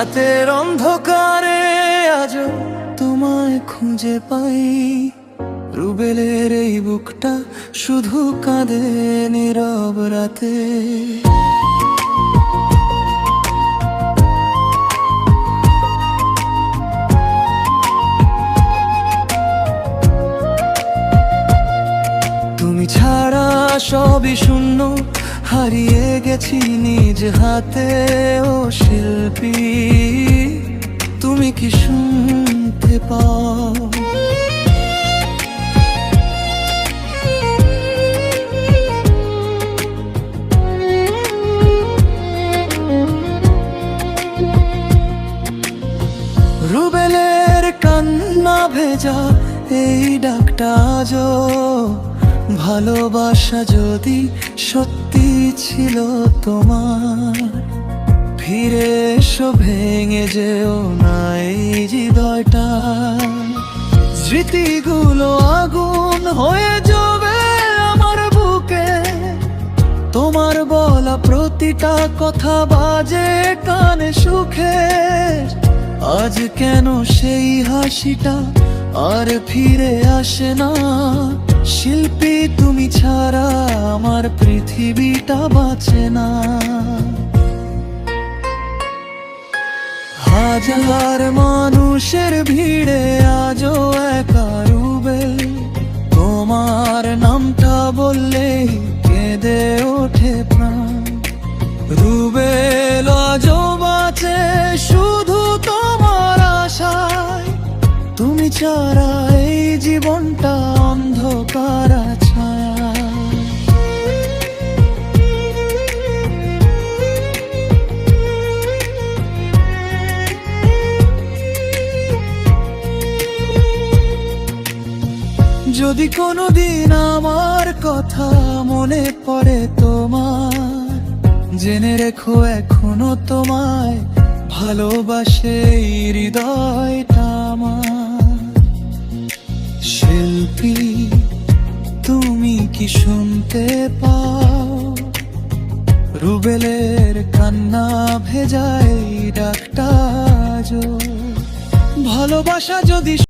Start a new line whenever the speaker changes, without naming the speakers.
রাতের অন্ধকারে আজও তোমায় খুঁজে পাই। রুবেলের এই বুকটা শুধু কাঁদে নীরব রাতে। তুমি ছাড়া সবই শূন্য, হারিয়ে গেছি নিজ হাতে। ও শিল্পী, তুমি কি শুনতে পাও? রুবেলের কান্না ভেজা এই ডাকটা আজও ভালোবাসা যদি সত্যি ছিল তোমার। ফিরে এসো, ভেঙে যেও না এই হৃদয়টা। স্মৃতিগুলো আগুন হয়ে যাবে আমার বুকে। তোমার বলা প্রতিটা কথা বাজে কানে সুখে। আজ কেন সেই হাসিটা আর ফিরে আসে না? শিল্পী, তুমি ছাড়া আমার পৃথিবীটা বাঁচে না। হাজার মানুষের ভিড়ে আজও একা রুবেল। তোমার নামটা বললে কেঁদে ওঠে প্রাণ। রুবেল আজও বাঁচে শুধু তোমার আশায়। তুমি ছাড়া এই জীবনটা অন্ধকার ছায়া। যদি কোনোদিন আমার কথা মনে পড়ে তোমার, জেনে রেখো এখনো তোমায় ভালোবাসে এই হৃদয়টা আমার। শিল্পী, তুমি কি শুনতে পাও? রুবেলের কান্না ভেজায় ডাকটা আজও। ভালোবাসা যদি